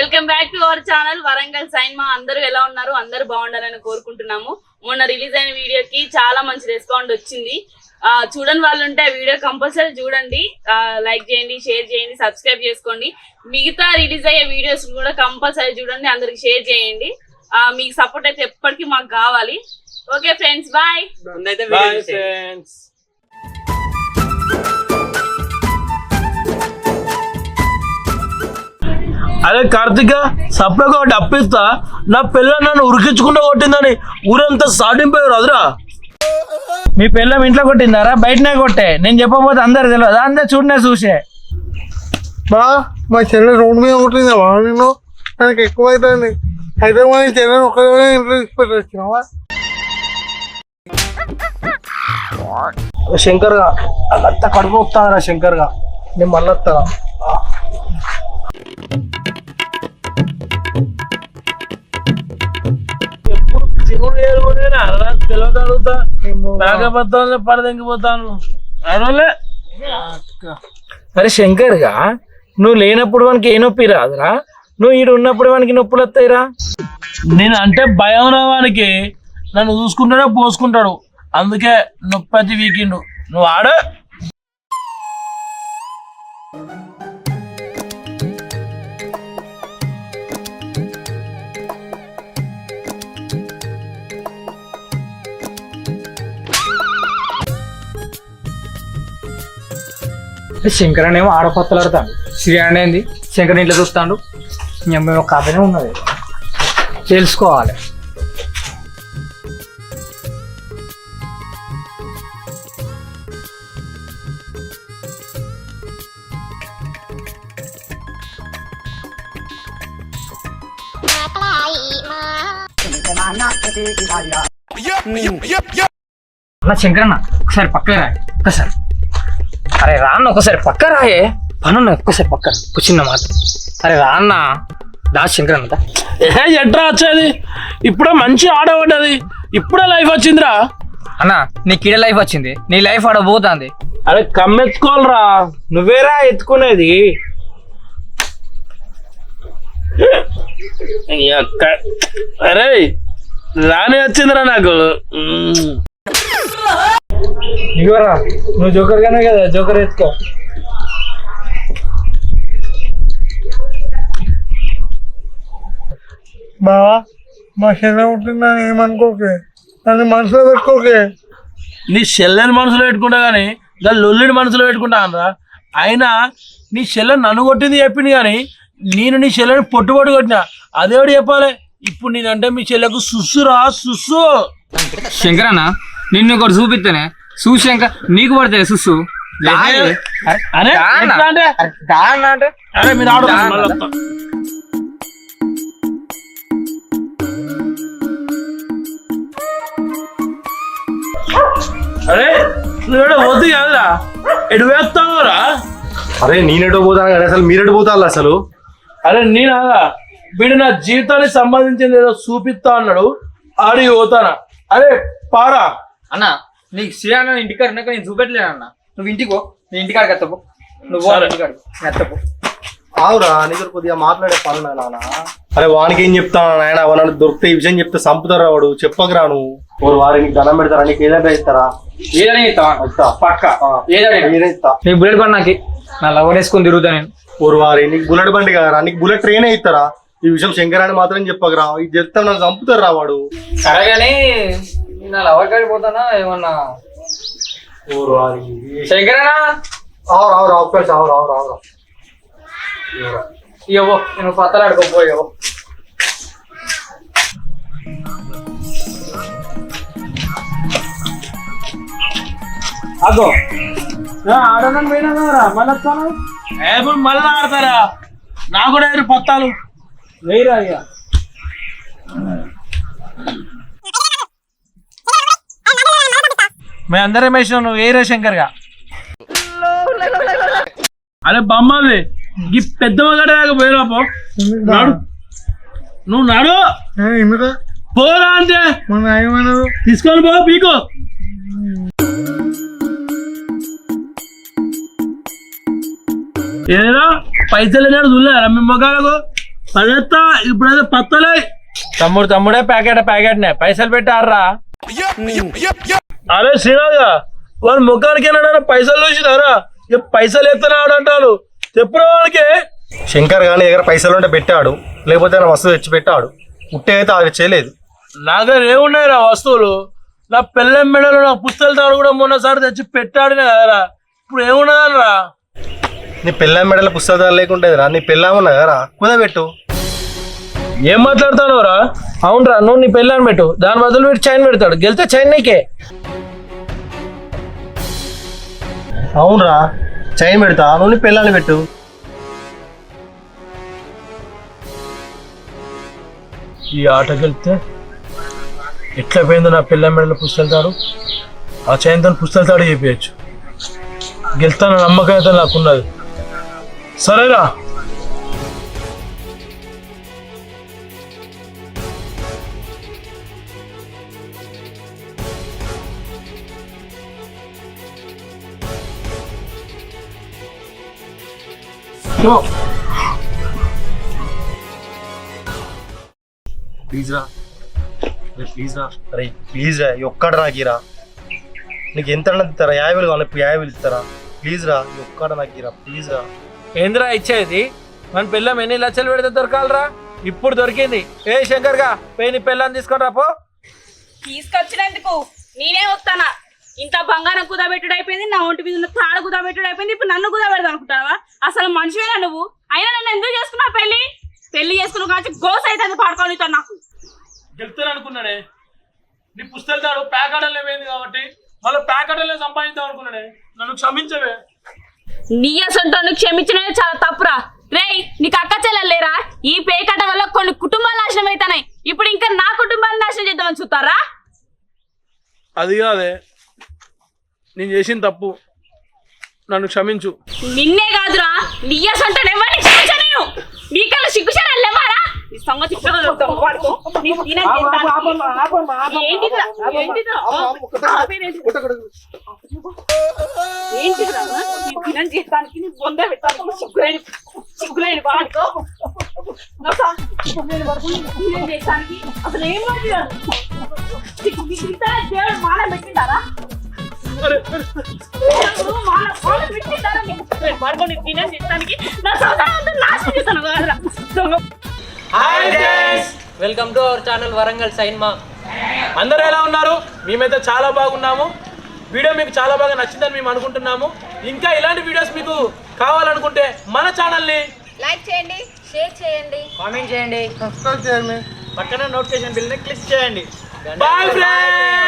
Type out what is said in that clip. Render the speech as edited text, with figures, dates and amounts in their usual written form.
Welcome back to our channel Warangal cinema. అందరూ ఎలా ఉన్నారు? అందరూ బాగుండాలని కోరుకుంటున్నాము. మొన్న రిలీజ్ అయిన వీడియోకి చాలా మంచి రెస్పాండ్ వచ్చింది. చూడని వాళ్ళు ఉంటే ఆ వీడియో కంపల్సరీ చూడండి, లైక్ చేయండి, షేర్ చేయండి, సబ్స్క్రైబ్ చేసుకోండి. మిగతా రిలీజ్ అయ్యే వీడియోస్ కూడా కంపల్సరీ చూడండి, అందరికి షేర్ చేయండి. మీకు సపోర్ట్ అయితే ఎప్పటికీ మాకు కావాలి. Okay friends, bye. అదే కార్తిక, సప్లగా ఒకటి అప్పిస్తా, నా పిల్ల నన్ను ఉరికించుకుంటూ కొట్టిందని ఊరంతా సాటింపోయారు. అదురా మీ పిల్లం ఇంట్లో కొట్టిందారా బయటనే కొట్టే? నేను చెప్పబోతే అందరు తెలియదు, అందరు చూడనే చూసే. మా చెల్లె రోడ్డు మీద కొట్టిందా నేను? నాకు ఎక్కువ అవుతుంది. అయితే మా చెల్లెని ఒక్కడే ఇంట్లో తీసుకొని వచ్చినావా? శంకర్గా అంతా కడుపు వస్తానరా శంకర్గా, నేను మళ్ళీ వస్తా. తెలియగలుగుతా నాగబద్దాలు పడదెంగిపోతాను. అరే శంకర్గా, నువ్వు లేనప్పుడు వానికి ఏ నొప్పి రాదురా? నువ్వు ఈడు ఉన్నప్పుడు వానికి నొప్పులు వస్తాయిరా? నేను అంటే భయం రావానికి నన్ను చూసుకుంటాడో పోసుకుంటాడు, అందుకే నొప్పి వీకిండు. నువ్వు ఆడ శంకర్ అనేమో ఆడపత్తలాడతాడు, శ్రీ అనేది శంకర్ ఇంట్లో చూస్తాడు. మేము ఒక కథనే ఉన్నది, తెలుసుకోవాలి. అన్న శంకరన్న, ఒకసారి పక్క రాయి, ఒక్కసారి. అరే రాన్న, ఒకసారి పక్క రాయే. పనున్నా, ఒక్కసారి పక్క కూర్చున్న మాట. అరే రాన్న, దా శంకరన్న. ఎట్రా వచ్చేది? ఇప్పుడే మంచి ఆడబడ్డది, ఇప్పుడే లైఫ్ వచ్చిందిరా. అన్న నీకు ఈడ లైఫ్ వచ్చింది, నీ లైఫ్ ఆడబోతుంది. అరే కమ్మెత్తుకోవాలరా, నువ్వేరా ఎత్తుకునేది. అరే రాని వచ్చిందిరా నాకు. ఇగోరా, నువ్వు జోకర్ గానే కదా, జోకర్ ఎత్తుకో. బావా, మా చెల్లె ఉంటుందని ఏమనుకోకే, నన్ను మనసులో పెట్టుకోకే. నీ చెల్లెని మనసులో పెట్టుకుంటా కానీ దాని లొల్లిని మనసులో పెట్టుకుంటా అనరా. అయినా నీ చెల్లెని నన్ను కొట్టింది చెప్పింది కానీ నేను నీ చెల్లెని పొట్టు కొట్టినా, అదేవాడు చెప్పాలి. ఇప్పుడు నేనంటే మీ చెల్లెకు సుస్సురా, సుస్సు. శంకరన్న, నిన్ను ఒకటి చూపిస్తేనే చూసాక నీకు పడుతుంది సుస్సు. అరే అరే మీరు ఆడు. అరే నువ్వు వద్దు కదరా, ఎటు వేస్తావురా? అరే నేనెటో పోతాను కానీ అసలు మీరెటు పోతారు అసలు? అరే నేనాగా వీడు నా జీవితానికి సంబంధించింది ఏదో చూపిస్తా అన్నాడు, ఆడికి పోతానా? అరే పారా అన్న, నీకు శ్రీయాన్న ఇంటికాడ ఉన్నాక నేను చూపెట్టలేను అన్న. నువ్వు ఇంటికో, నీ ఇంటికాడికి ఎత్తపో. నువ్వు ఇంటికాడు ఎత్తపో. ఆవురా, నీకు కొద్దిగా మాట్లాడే పనులు నాన్న. అరే వానికి ఏం చెప్తాను నాయన, వాళ్ళని దొరికితే ఈ విషయం చెప్తే చంపుతారా వాడు. చెప్పకరా నువ్వు. వారికి దండం పెడతారా? నీకు ఏదైనా ఇస్తారా? ఏదైనా ఇస్తా పక్క. ఏదైనా ఇస్తా. నీకు బుల్లెట్ బండి నాకు నా లవర్ వేసుకొని తిరుగుతా నేను. వారి నీకు బుల్లెట్ బండి కదరా, నీకు బుల్లెట్ ట్రైనే ఇస్తారా? ఈ విషయం శంకరాన్ని మాత్రం చెప్పకరా, ఇది చెప్తాం నన్ను చంపుతారా వాడు. సరే కానీ నా లవర్ కాడికి పోతానా ఏమన్నా? శంకరనా ఇవ్వో, నేను పత్తలాడుకోపో. ఇవ్వో అగో ఆడనని పోయినా మళ్ళీ వస్తాను. ఇప్పుడు మళ్ళీ ఆడతారా? నాకు కూడా ఎదురు పత్తాలు వేయరా అయ్యా. మేము అందరం వేసినాం, నువ్వు వేరే శంకర్గా. అరే బొమ్మది ఈ పెద్ద దాకా పోయినా పో. నాడు నువ్వు నాడు పోరా అంటే తీసుకొని పో పీకో. ఏదో పైసలు చూడలేరా మీ మొగాలకు? పదెత్తా ఇప్పుడైతే పత్తలే. తమ్ముడే ప్యాకెట్నే పైసలు పెట్టారా? అరే శ్రీనాథ్గా వాడు ముఖానికి ఏమన్నా పైసలు చూసినారా? ఇక పైసలు ఎత్తనాడు అంటాడు. చెప్పురా వాడికి. శంకర్ గాని దగ్గర పైసలు ఉంటే పెట్టాడు, లేకపోతే ఆయన వస్తువు తెచ్చి పెట్టాడు. ఉట్టే అయితే అది చేయలేదు. నా దగ్గర ఏమున్నాయిరా వస్తువులు? నా పెళ్ళెం మెడలు నా పుస్తకాలు తాడు కూడా మొన్నసారి తెచ్చి పెట్టాడినే కదరా. ఇప్పుడు ఏమున్నదనరా? నీ పెళ్ళాం మెడల పుస్తకాలు లేకుంటే నీ పెళ్ళామున్నా కదరా, కుదబెట్టు. ఏం మాట్లాడతావు రా? అవునరా, నువ్వు నీ పెళ్ళాన్ని పెట్టు, దాని బదులు వీడు చైన్ పెడతాడు. గెలితే చైన్ నీకే. అవునరా, చైన్ పెడతా, నువ్వు నీ పెళ్ళాన్ని పెట్టు. ఈ ఆట గెలితే ఎట్లా పోయిందో నా పిల్ల మెడల పుస్తకాలు తాడు, ఆ చైన్తో పుస్తకాలు తాడు చెప్పచ్చు. గెలుతాన నమ్మకం అయితే నాకున్నది. సరేరా. ప్లీజ్ రా, ప్లీజ్ రా, అరే ప్లీజ్ రా, ఒక్కడ నాకు ఇరా. నీకు ఎంత ఇస్తారా? 50,000 కావాలి, ఇప్పుడు 50,000 ఇస్తారా? ప్లీజ్ రా, ఒక్కడ నాకు ఇరా, ప్లీజ్ రా. ఏంద్రా ఇచ్చేది? మన పిల్లం ఎన్ని లక్షలు పెడితే దొరకాలరా? ఇప్పుడు దొరికింది. ఏ శంకర్గా పోయి నీ పిల్లని తీసుకొని రాపో. తీసుకొచ్చినందుకు నేనే వస్తానా? ఇంత బంగారం కుదబెట్టుడు అయిపోయింది, నా ఒంటి మీద ఉన్న తాడు కుదబెట్టుడు అయిపోయింది, ఇప్పుడు నన్ను కుదబెడదాం అనుకుంటావా? అసలు మనిషివేనా నువ్వు? అయినా నన్ను ఎందుకు చేసుకున్నావు? పెళ్లి చేసుకున్నావు కానీ గోస అయితే పాడుకొని నాకు గెలుతాను అనుకున్నాడే. నీ పుస్తకాలు తాడు ప్యాకెట్లే పోయింది కాబట్టి మళ్ళీ ప్యాకెట్లే సంపాదిద్దాం అనుకున్నాడే. నన్ను క్షమించవే. నీ అసంటోని క్షమించడమే చాలా తప్పురా. రేయ్, నీకు అక్క చెల్లెలేరా? ఈ పేకట వల్ల కొన్ని కుటుంబాలు నాశనం అవుతున్నాయి. ఇప్పుడు ఇంకా నా కుటుంబాన్ని నాశనం చేద్దామని చూస్తారా? అది కాదే, నేను చేసిన తప్పు, నన్ను క్షమించు. నిన్నే కాదురా, నీ అసంటోని ఎవరిని క్షమించను నేను. నీకల్లా సిగ్గుశారా లేవారా? ఈ సంగతి జీతానికి నీ బొంద పెట్టాలి. సిగ్గులేని వాడుకో చేస్తానికి అసలు ఏం దేవుడు మాల పెట్టింటారా? పడుకొని తినే చేస్తానికి నా సంసారం నాశనం చేస్తాను కదరా. Welcome to our channel Warangal cinema. అందరూ ఎలా ఉన్నారు? మేమైతే చాలా బాగున్నాము. వీడియో మీకు చాలా బాగా నచ్చిందని మేము అనుకుంటున్నాము. ఇంకా ఇలాంటి వీడియోస్ మీకు కావాలనుకుంటే మన ఛానల్ని లైక్ చేయండి, షేర్ చేయండి, కామెంట్ చేయండి, సబ్స్క్రైబ్ చేయండి, పక్కన నోటిఫికేషన్ బిల్ని క్లిక్ చేయండి. Bye friends.